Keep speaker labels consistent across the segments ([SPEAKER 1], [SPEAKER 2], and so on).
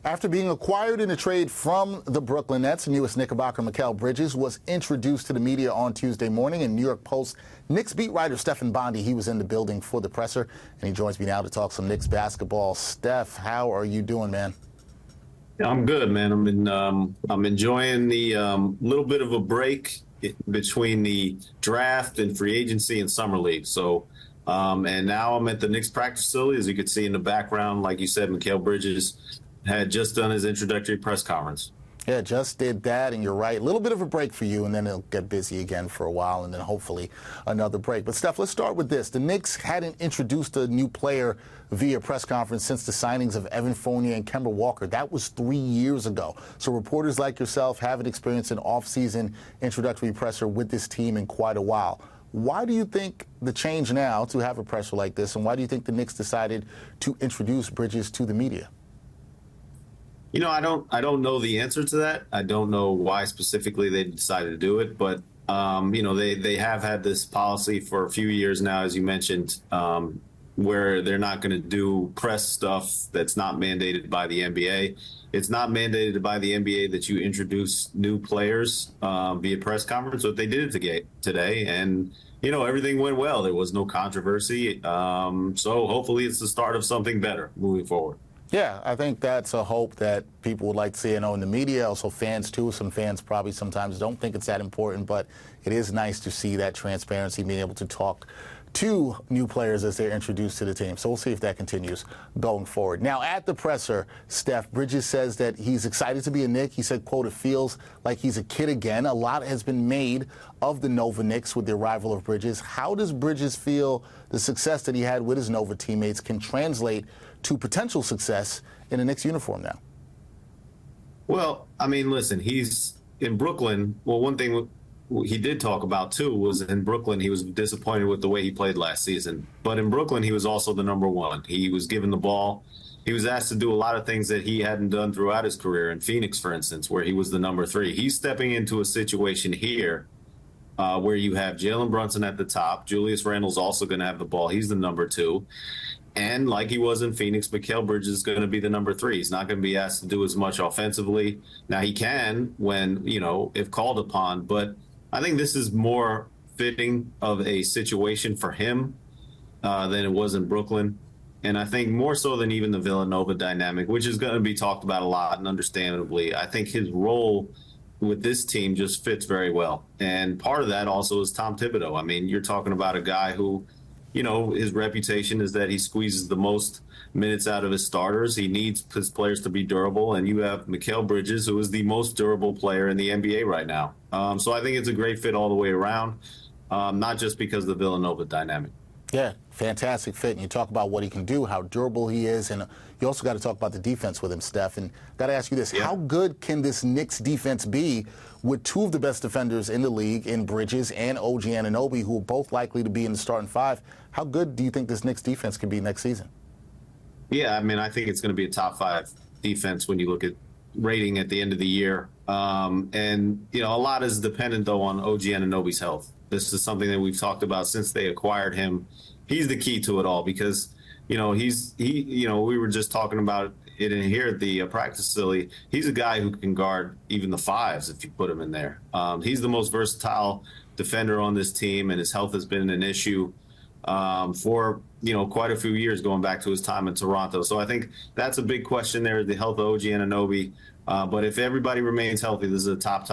[SPEAKER 1] After being acquired in a trade from the Brooklyn Nets, newest Knickerbocker Mikal Bridges was introduced to the media on Tuesday morning. In New York Post Knicks beat writer Stefan Bondy, he was in the building for the presser, and he joins me now to talk some Knicks basketball. Steph, how are you doing, man?
[SPEAKER 2] I'm good, man. I'm enjoying the little bit of a break between the draft and free agency and summer league. So, and now I'm at the Knicks practice facility, as you can see in the background. Like you said, Mikal Bridges had just done his introductory press conference.
[SPEAKER 1] Yeah, just did that, and you're right. A little bit of a break for you, and then it'll get busy again for a while, and then hopefully another break. But, Steph, let's start with this. The Knicks hadn't introduced a new player via press conference since the signings of Evan Fournier and Kemba Walker. That was 3 years ago. So reporters like yourself haven't experienced an off-season introductory presser with this team in quite a while. Why do you think the change now to have a presser like this, and why do you think the Knicks decided to introduce Bridges to the media?
[SPEAKER 2] You know, I don't know the answer to that. I don't know why specifically they decided to do it, but you know, they have had this policy for a few years now, as you mentioned, where they're not going to do press stuff that's not mandated by the NBA. It's not mandated by the NBA that you introduce new players via press conference, but they did it today, and you know, everything went well. There was no controversy, so hopefully it's the start of something better moving forward.
[SPEAKER 1] Yeah, I think that's a hope that people would like to see. I know in the media, also fans too. Some fans probably sometimes don't think it's that important, but it is nice to see that transparency, being able to talk to new players as they're introduced to the team. So we'll see if that continues going forward. Now, at the presser, Steph, Bridges says that he's excited to be a Knick. He said, quote, "It feels like he's a kid again." A lot has been made of the Nova Knicks with the arrival of Bridges. How does Bridges feel the success that he had with his Nova teammates can translate to potential success in a Knicks uniform now?
[SPEAKER 2] Well, I mean, listen, he's in Brooklyn. Well, one thing he did talk about, too, was in Brooklyn, he was disappointed with the way he played last season. But in Brooklyn, he was also the number one. He was given the ball. He was asked to do a lot of things that he hadn't done throughout his career. In Phoenix, for instance, where he was the number three. He's stepping into a situation here where you have Jalen Brunson at the top. Julius Randle's also going to have the ball. He's the number two. And like he was in Phoenix, Mikal Bridges is going to be the number three. He's not going to be asked to do as much offensively. Now, he can when, you know, if called upon. But I think this is more fitting of a situation for him than it was in Brooklyn. And I think more so than even the Villanova dynamic, which is going to be talked about a lot and understandably. I think his role with this team just fits very well. And part of that also is Tom Thibodeau. I mean, you're talking about a guy who, you know, his reputation is that he squeezes the most minutes out of his starters. He needs his players to be durable, and you have Mikal Bridges, who is the most durable player in the NBA right now. So I think it's a great fit all the way around, not just because of the Villanova dynamic.
[SPEAKER 1] Yeah, fantastic fit. And you talk about what he can do, how durable he is, and you also got to talk about the defense with him, Steph. And got to ask you this, how good can this Knicks defense be with two of the best defenders in the league in Bridges and OG Anunoby, who are both likely to be in the starting five? How good do you think this Knicks defense can be next season?
[SPEAKER 2] Yeah, I mean, I think it's going to be a top five defense when you look at rating at the end of the year. And, you know, a lot is dependent, though, on OG Anunoby's health. This is something that we've talked about since they acquired him. He's the key to it all because, you know, we were just talking about it in here at the practice facility. He's a guy who can guard even the fives if you put him in there. He's the most versatile defender on this team, and his health has been an issue for, you know, quite a few years going back to his time in Toronto. So I think that's a big question there, the health of OG Anunoby. But if everybody remains healthy, this is a top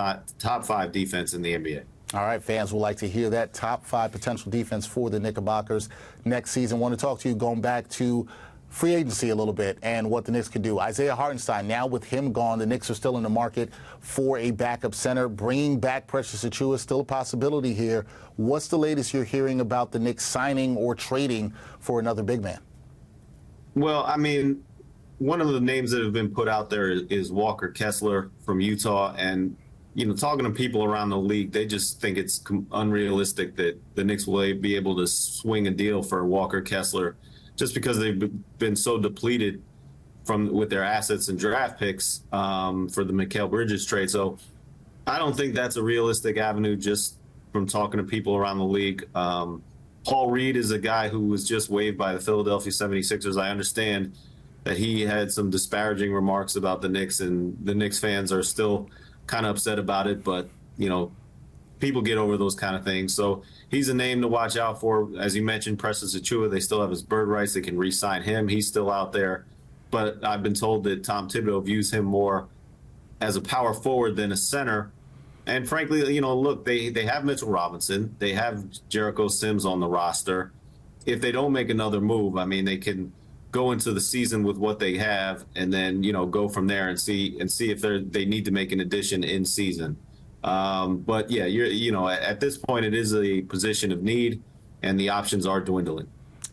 [SPEAKER 2] five defense in the NBA.
[SPEAKER 1] All right, fans will like to hear that top five potential defense for the Knickerbockers next season. Want to talk to you going back to free agency a little bit and what the Knicks could do. Isaiah Hartenstein, now with him gone, the Knicks are still in the market for a backup center. Bringing back Precious Achiuwa is still a possibility here. What's the latest you're hearing about the Knicks signing or trading for another big man?
[SPEAKER 2] Well, I mean, one of the names that have been put out there is Walker Kessler from Utah. And, you know, talking to people around the league, they just think it's unrealistic that the Knicks will be able to swing a deal for Walker Kessler just because they've been so depleted with their assets and draft picks for the Mikal Bridges trade. So I don't think that's a realistic avenue just from talking to people around the league. Paul Reed is a guy who was just waived by the Philadelphia 76ers. I understand that he had some disparaging remarks about the Knicks, and the Knicks fans are still kind of upset about it. But, people get over those kind of things. So he's a name to watch out for. As you mentioned, Precious Achiuwa, they still have his bird rights. They can re-sign him. He's still out there. But I've been told that Tom Thibodeau views him more as a power forward than a center. And frankly, look, they have Mitchell Robinson. They have Jericho Sims on the roster. If they don't make another move, I mean, they can go into the season with what they have and then, go from there and see if they need to make an addition in season. But yeah, at this point, it is a position of need, and the options are dwindling.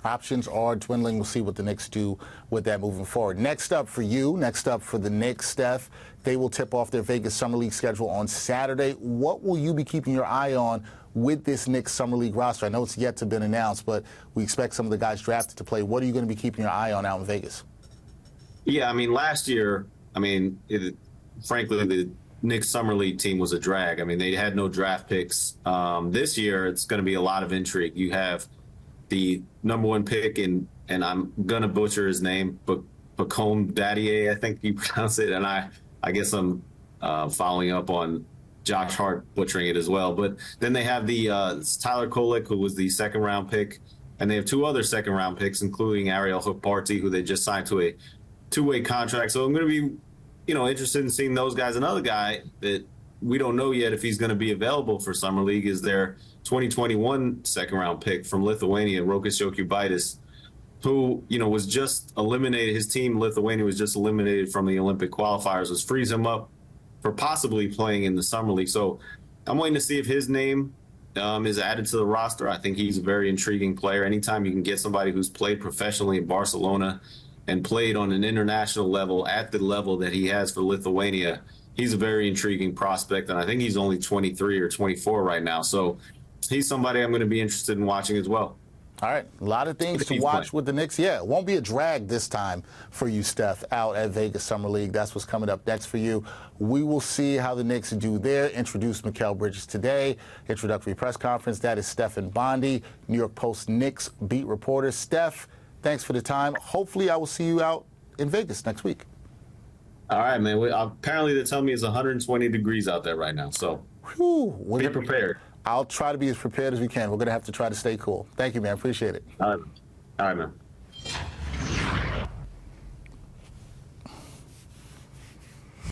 [SPEAKER 1] Options are dwindling. We'll see what the Knicks do with that moving forward. Next up for the Knicks, Steph, they will tip off their Vegas Summer League schedule on Saturday. What will you be keeping your eye on with this Knicks Summer League roster? I know it's yet to been announced, but we expect some of the guys drafted to play. What are you going to be keeping your eye on out in Vegas?
[SPEAKER 2] Yeah, I mean, last year, frankly, the Knicks Summer League team was a drag. I mean, they had no draft picks. This year, it's going to be a lot of intrigue. You have the number one pick, and I'm going to butcher his name, but Bacone Dadier, I think you pronounce it, and I guess I'm following up on Josh Hart butchering it as well. But then they have the Tyler Kolek, who was the second-round pick, and they have two other second-round picks, including Ariel Hookparty, who they just signed to a two-way contract. So I'm going to be interested in seeing those guys. Another guy that we don't know yet if he's going to be available for Summer League is their 2021 second-round pick from Lithuania, Rokas Jokubaitis, who, was just eliminated. His team, Lithuania, was just eliminated from the Olympic qualifiers, which frees him up for possibly playing in the Summer League. So I'm waiting to see if his name is added to the roster. I think he's a very intriguing player. Anytime you can get somebody who's played professionally in Barcelona and played on an international level at the level that he has for Lithuania, he's a very intriguing prospect, and I think he's only 23 or 24 right now. So he's somebody I'm going to be interested in watching as well.
[SPEAKER 1] All right, a lot of things to watch with the Knicks. Yeah, it won't be a drag this time for you, Steph, out at Vegas Summer League. That's what's coming up next for you. We will see how the Knicks do there. Introduce Mikal Bridges today. Introductory press conference. That is Stefan Bondy, New York Post Knicks beat reporter. Steph, thanks for the time. Hopefully I will see you out in Vegas next week.
[SPEAKER 2] All right, man. Apparently they tell me it's 120 degrees out there right now, so be prepared.
[SPEAKER 1] I'll try to be as prepared as we can. We're going to have to try to stay cool. Thank you, man. Appreciate it.
[SPEAKER 2] All right, man.